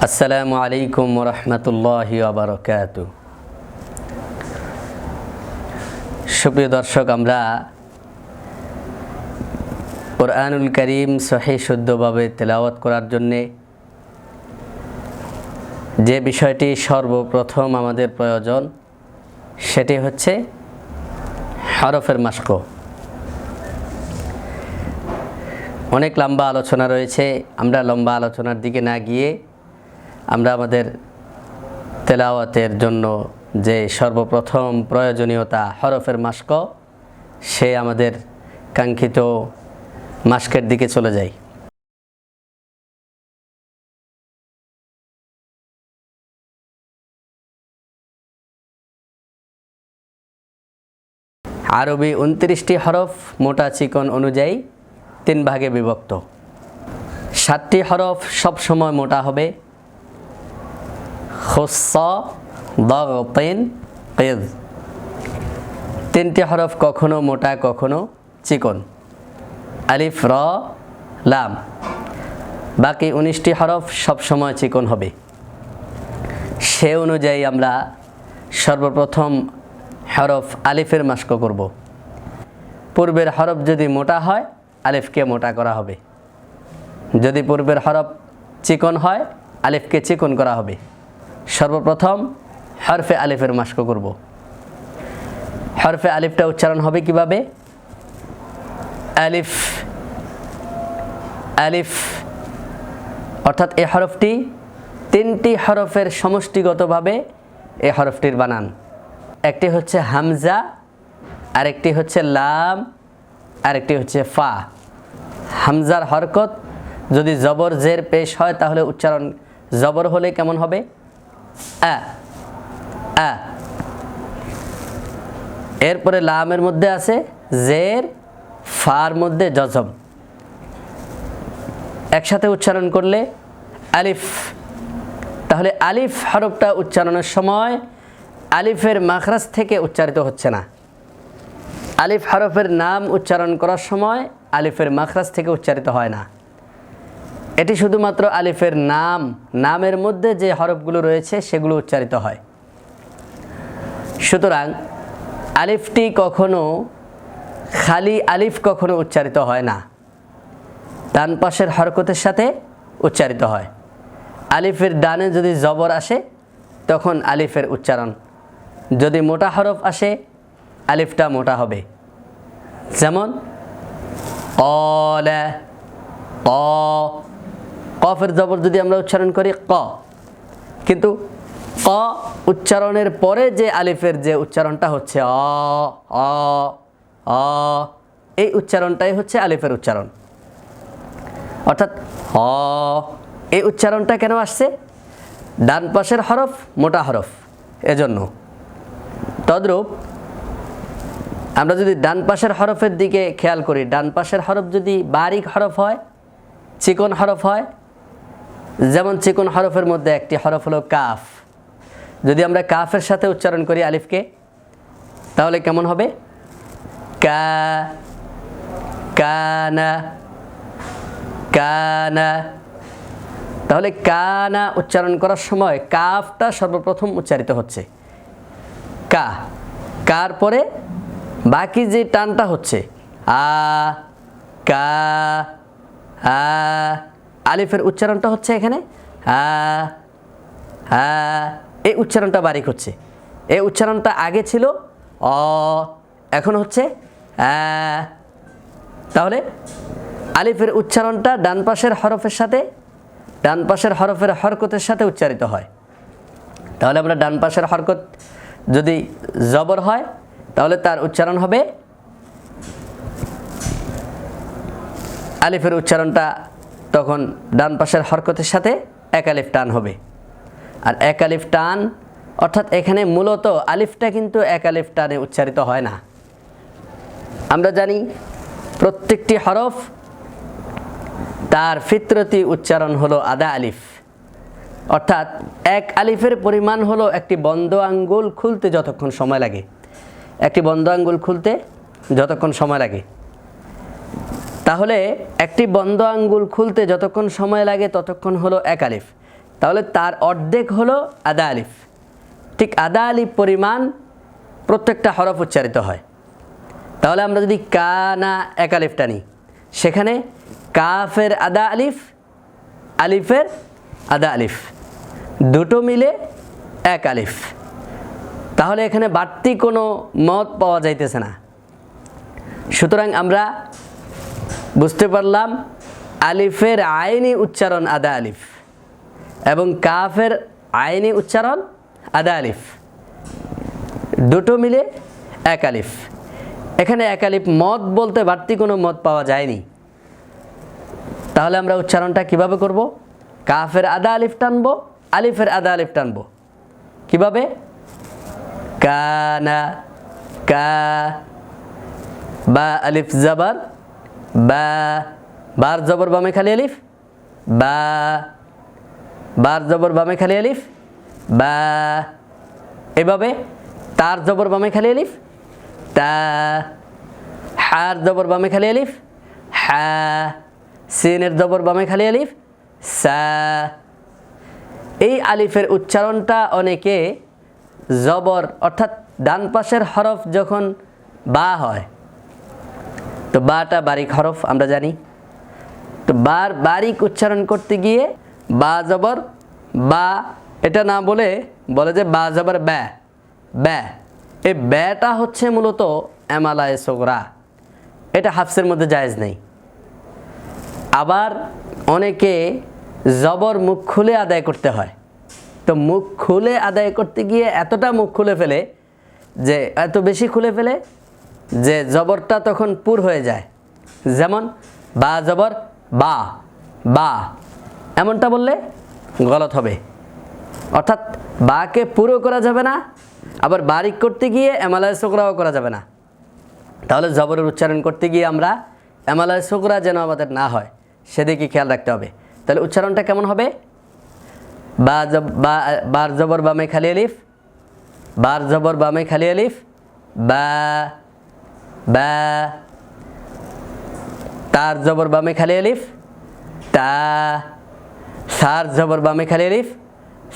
আসসালামু আলাইকুম ওরহমতুল্লাহি ওয়াবারাকাতুহু। সুপ্রিয় দর্শক, আমরা কুরআনুল কারীম সহিহ শুদ্ধভাবে তেলাওয়াত করার জন্যে যে বিষয়টি সর্বপ্রথম আমাদের প্রয়োজন সেটি হচ্ছে হরফের মাশক। অনেক লম্বা আলোচনা রয়েছে, আমরা লম্বা আলোচনার দিকে না গিয়ে আমরা আমাদের তেলাওয়াতের জন্য যে সর্বপ্রথম প্রয়োজনীয়তা হরফের মাশক, সে আমাদের কাঙ্ক্ষিত মাশকের দিকে চলে যাই। আরবি 29টি হরফ মোটা চিকন অনুযায়ী 3 ভাগে বিভক্ত। 7টি হরফ সবসময় মোটা হবে, খুস্সা, দাগতিন, কিদ। 3টি হরফ কখনো মোটা কখনো চিকন, আলিফ, র, লাম। বাকি 19টি হরফ সবসময় চিকন হবে। সে অনুযায়ী আমরা সর্বপ্রথম হরফ আলিফের মাশক করব। পূর্বের হরফ যদি মোটা হয়, আলিফকে মোটা করা হবে। যদি পূর্বের হরফ চিকন হয়, আলিফকে চিকন করা হবে। সর্বপ্রথম হরফে আলিফের মাশক করব। হরফে আলিফটা উচ্চারণ হবে কিভাবে? আলিফ, আলিফ, অর্থাৎ এই হরফটি 3টি হরফের সমষ্টিগতভাবে এই হরফটির বানান। একটি হচ্ছে হামজা, আরেকটি হচ্ছে লাম, আরেকটি হচ্ছে ফা। হামজার হরকত যদি জবর জের পেশ হয় তাহলে উচ্চারণ জবর হলে কেমন হবে? আ, আ। এরপরে লামের মধ্যে আছে জের, ফার মধ্যে জজম। একসাথে উচ্চারণ করলে আলিফ। তাহলে আলিফ হরফটা উচ্চারণের সময় আলিফের মাখরাজ থেকে উচ্চারিত হচ্ছে না। আলিফ হরফের নাম উচ্চারণ করার সময় আলিফের মাখরাজ থেকে উচ্চারিত হয় না। এটি শুধুমাত্র আলিফের নাম, নামের মধ্যে যে হরফগুলো রয়েছে সেগুলো উচ্চারিত হয়। সুতরাং আলিফটি কখনো খালি আলিফ কখনো উচ্চারিত হয় না, ডান পাশের হরকতের সাথে উচ্চারিত হয়। আলিফের ডানে যদি জবর আসে তখন আলিফের উচ্চারণ, যদি মোটা হরফ আসে আলিফটা মোটা হবে। যেমন ক্বালা, ক। কফের জবর যদি আমরা উচ্চারণ করি ক, কিন্তু ক উচ্চারণের পরে যে আলিফের যে উচ্চারণটা হচ্ছে অ, অ, অ, এই উচ্চারণটাই হচ্ছে আলিফের উচ্চারণ। অর্থাৎ অ, এই উচ্চারণটা কেন আসছে? ডান পাশের হরফ মোটা হরফ, এজন্য। তদ্রূপ আমরা যদি ডান পাশের হরফের দিকে খেয়াল করি, ডান পাশের হরফ যদি বারিক হরফ হয়, চিকন হরফ হয়, যেমন চিকন হরফের মধ্যে একটি হরফ হলো কাফ। যদি আমরা কাফের সাথে উচ্চারণ করি আলিফকে, তাহলে কেমন হবে? কা, কানা, কানা। তাহলে কানা উচ্চারণ করার সময় কাফটা সর্বপ্রথম উচ্চারিত হচ্ছে, কা। কার পরে বাকি যে টানটা হচ্ছে আ, কা, আ। আলিফের উচ্চারণটা হচ্ছে এখানে আ, আ। এই উচ্চারণটা বারিক হচ্ছে। এই উচ্চারণটা আগে ছিল অ, এখন হচ্ছে আ। তাহলে আলিফের উচ্চারণটা ডান পাশের হরফের সাথে, ডান পাশের হরফের হরকতের সাথে উচ্চারিত হয়। তাহলে আমরা ডান পাশের হরকত যদি জবর হয় তাহলে তার উচ্চারণ হবে, আলিফের উচ্চারণটা তখন ডান পাশের হরকতের সাথে এক আলিফ টান হবে। আর এক আলিফ টান অর্থাৎ এখানে মূলত আলিফটা কিন্তু এক আলিফ টানে উচ্চারিত হয় না। আমরা জানি প্রত্যেকটি হরফ তার ফিতরতি উচ্চারণ হলো আদা আলিফ, অর্থাৎ এক আলিফের পরিমাণ হলো একটি বন্ধ আঙ্গুল খুলতে যতক্ষণ সময় লাগে, একটি বন্ধ আঙ্গুল খুলতে যতক্ষণ সময় লাগে। তাহলে একটি বন্ধ আঙ্গুল খুলতে যতক্ষণ সময় লাগে ততক্ষণ হলো এক আলিফ। তাহলে তার অর্ধেক হলো আদা আলিফ। ঠিক আদা আলিফ পরিমাণ প্রত্যেকটা হরফ উচ্চারিত হয়। তাহলে আমরা যদি কানা এক আলিফটা নিই, সেখানে কাফের আদা আলিফ, আলিফের আদা আলিফ দুটো মিলে এক আলিফ। তাহলে এখানে বাড়তি কোনো মত পাওয়া যাইতেছে না। সুতরাং আমরা বুঝতে পারলাম আলিফের আইনি উচ্চারণ আদা আলিফ এবং কাফের আইনি উচ্চারণ আদা আলিফ দুটো মিলে এক আলিফ। এখানে এক আলিফ মদ বলতে বাড়তি কোনো মত পাওয়া যায়নি। তাহলে আমরা উচ্চারণটা কিভাবে করব? কাফের আদা আলিফ টানবো, আলিফের আদা আলিফ টানবো। কিভাবে? কানা, কা, বা আলিফ জবর বা, বার জবর বামে খালি আলিফ, বা, বার জবর বামে খালি আলিফ, বা। এভাবে তার জবর বামে খালি আলিফ, তা, হার জবর বামে খালি আলিফ, হা, সিনের জবর বামে খালি আলিফ, সা। এই আলিফের উচ্চারণটা অনেকে জবর অর্থাৎ ডান পাশের হরফ যখন বা হয়, তো বাটা বারিক হরফ আমরা জানি, তো বার বারিক উচ্চারণ করতে গিয়ে বা জবর বা এটা না বলে বলে যে বা জবর ব্যা, ব্যা। এই ব্যটা হচ্ছে মূলত এমালায়ে সোগরা, এটা হাফসের মধ্যে জায়েজ নেই। আবার অনেকে জবর মুখ খুলে আদায় করতে হয়, তো মুখ খুলে আদায় করতে গিয়ে এতটা মুখ খুলে ফেলে যে এত বেশি খুলে ফেলে যে জবরটা তখন পুর হয়ে যায়। যেমন বা জবর বা, বা, এমনটা বললে গলত হবে। অর্থাৎ বাকে পুরো করা যাবে না, আবার বারিক করতে গিয়ে এমালায়ে সোগরাও করা যাবে না। তাহলে জবরের উচ্চারণ করতে গিয়ে আমরা এমালায়ে সোগরা যেন আমাদের না হয় সেদিকে খেয়াল রাখতে হবে। তাহলে উচ্চারণটা কেমন হবে? বা বার জবর বামে খালি আলিফ, বার জবর বামে খালি আলিফ, বা, বা, তার জবর বামে খালি আলিফ, তা, সার জবর বামে খালি আলিফ,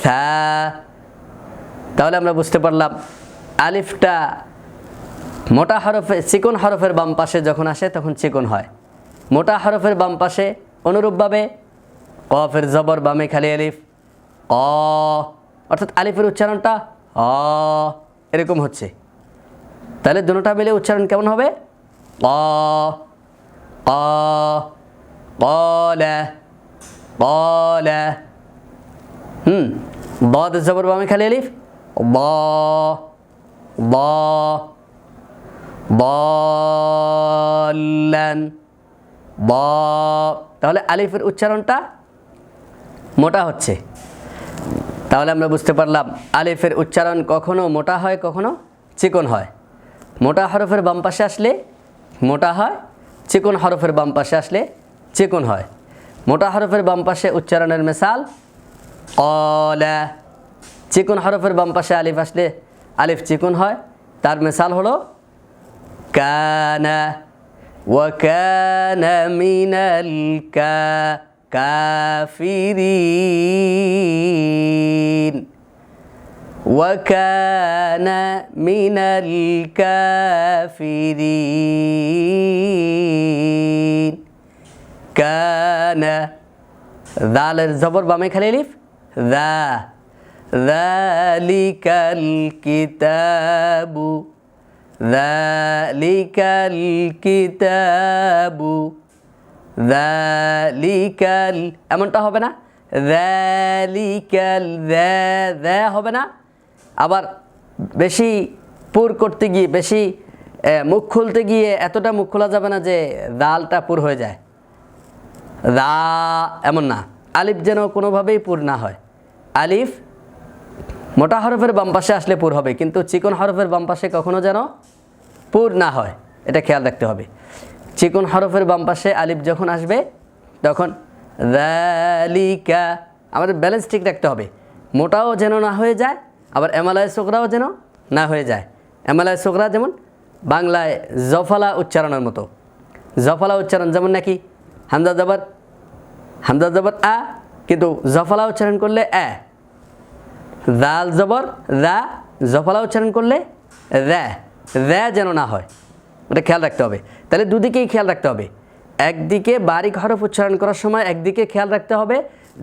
সা। তাহলে আমরা বুঝতে পারলাম আলিফটা মোটা হরফে চিকন হরফের বাম পাশে যখন আসে তখন চিকন হয়, মোটা হরফের বাম পাশে অনুরূপভাবে কফের জবর বামে খালি আলিফ, ক, অর্থাৎ আলিফের উচ্চারণটা এরকম হচ্ছে। তাহলে দুটোটা মিলে উচ্চারণ কেমন হবে? ক, ক, কলা, কলা। বদ জবর বামে খালি আলিফ, ব, ব, বলেন, ব। তাহলে আলিফের উচ্চারণটা মোটা হচ্ছে। তাহলে আমরা বুঝতে পারলাম আলিফের উচ্চারণ কখনো মোটা হয়, কখনো চিকন হয়। মোটা হরফের বাম পাশে আসলে মোটা হয়, চিকন হরফের বাম পাশে আসলে চিকন হয়। মোটা হরফের বাম পাশে উচ্চারণের মিসাল কলা, চিকন হরফের বাম পাশে আলিফ আসলে আলিফ চিকন হয়, তার মিসাল হলো কানা, ওয়া কানা মিনাল কাফিরিন, ওয়া কানা মিনাল কাফিরিন। কানা, দালের জবর বামে খালি আলিফ, দা, যালিকাল কিতাবু, যালিকাল কিতাবু, যালিকাল, এমনটা হবে না, যালিকাল, দ্যা হবে না। আবার বেশি পুর করতে গিয়ে, বেশি মুখ খুলতে গিয়ে এতটা মুখ খোলা যাবে না যে দালটা পুর হয়ে যায়, দা, এমন না। আলিফ যেন কোনোভাবেই পুর না হয়। আলিফ মোটা হরফের বাম পাশে আসলে পুর হবে, কিন্তু চিকন হরফের বাম পাশে কখনো যেন পুর না হয়, এটা খেয়াল রাখতে হবে। চিকন হরফের বাম পাশে আলিফ যখন আসবে তখন যালিকা, আমাদের ব্যালেন্স ঠিক রাখতে হবে। মোটাও যেন না হয়ে যায়, আবার এমালায়ে সোগরাও যেন না হয়ে যায়। এমালায়ে সোগরা যেমন বাংলায় জফলা উচ্চারণের মতো। জফলা উচ্চারণ যেমন নাকি হামজা জবর, হামজা জবর আ, কিন্তু জফলা উচ্চারণ করলে এ, দাল জবর দা, জফলা উচ্চারণ করলে র্যা, র্যা যেন না হয়, ওটা খেয়াল রাখতে হবে। তাহলে দুদিকেই খেয়াল রাখতে হবে। একদিকে বারিক হরফ উচ্চারণ করার সময় একদিকে খেয়াল রাখতে হবে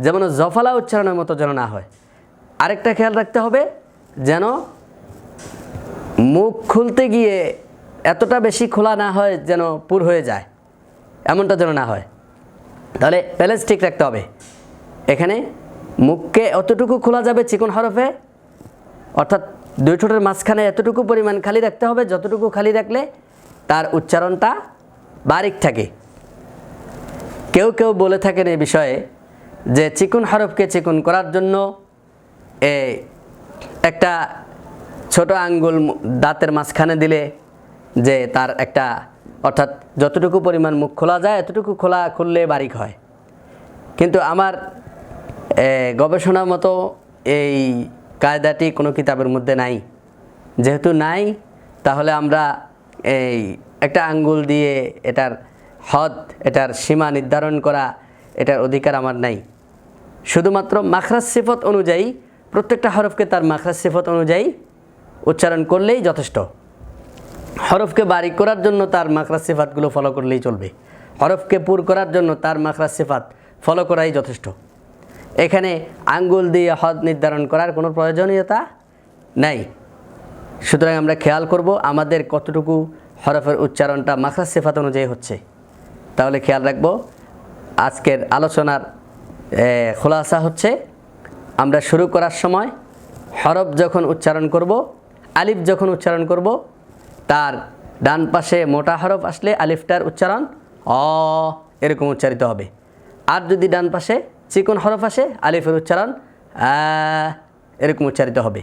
যেমন জফলা উচ্চারণের মতো যেন না হয়, আরেকটা খেয়াল রাখতে হবে যেন মুখ খুলতে গিয়ে এতটা বেশি খোলা না হয় যেন পুর হয়ে যায়, এমনটা যেন না হয়। তাহলে ব্যালেন্স ঠিক রাখতে হবে। এখানে মুখকে অতটুকু খোলা যাবে চিকন হরফে, অর্থাৎ দুই ঠোঁটের মাঝখানে এতটুকু পরিমাণ খালি রাখতে হবে যতটুকু খালি রাখলে তার উচ্চারণটা বারিক থাকে। কেউ কেউ বলে থাকেন এই বিষয়ে যে চিকন হরফকে চিকন করার জন্য একটা ছোট আঙ্গুল দাঁতের মাঝখানে দিলে যে তার একটা, অর্থাৎ যতটুকু পরিমাণ মুখ খোলা যায় এতটুকু খুললে বারিক হয়। কিন্তু আমার গবেষণা মতো এই কায়দাটি কোনো কিতাবের মধ্যে নাই। যেহেতু নাই, তাহলে আমরা এই একটা আঙ্গুল দিয়ে এটার হদ, এটার সীমা নির্ধারণ করা, এটার অধিকার আমার নাই। শুধুমাত্র মাখরাজ সিফত অনুযায়ী প্রত্যেকটা হরফকে তার মাখরাজ সিফত অনুযায়ী উচ্চারণ করলেই যথেষ্ট। হরফকে বারিক করার জন্য তার মাখরাজ সিফাতগুলো ফলো করলেই চলবে, হরফকে পুর করার জন্য তার মাখরাজ সিফাত ফলো করাই যথেষ্ট। এখানে আঙ্গুল দিয়ে হদ নির্ধারণ করার কোনো প্রয়োজনীয়তা নাই। সুতরাং আমরা খেয়াল করব আমাদের কতটুকু হরফের উচ্চারণটা মাখরাজ সিফাত অনুযায়ী হচ্ছে। তাহলে খেয়াল রাখব। আজকের আলোচনার খোলাসা হচ্ছে, আমরা শুরু করার সময় হরফ যখন উচ্চারণ করব, আলিফ যখন উচ্চারণ করব, তার ডান পাশে মোটা হরফ আসলে আলিফটার উচ্চারণ অ এরকম উচ্চারিত হবে। আর যদি ডান পাশে চিকন হরফ আসে আলিফের উচ্চারণ এরকম উচ্চারিত হবে।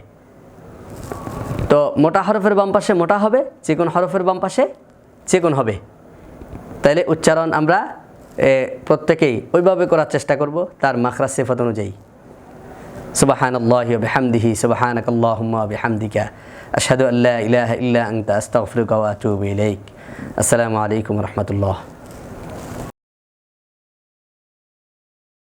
তো মোটা হরফের বাম পাশে মোটা হবে, চিকন হরফের বাম পাশে চিকন হবে। তাইলে উচ্চারণ আমরা প্রত্যেকেই ওইভাবে করার চেষ্টা করব তার মাখরাজ সিফাত অনুযায়ী। সুবহানাল্লাহি ওয়া বিহামদিহি, সুবহানাকাল্লাহুম্মা ওয়া বিহামদিকা, আশহাদু আল্লা ইলাহা ইল্লা আনতা, আস্তাগফিরুকা ওয়া আতুবু ইলাইক। আসসালামু আলাইকুম ওয়া রাহমাতুল্লাহ।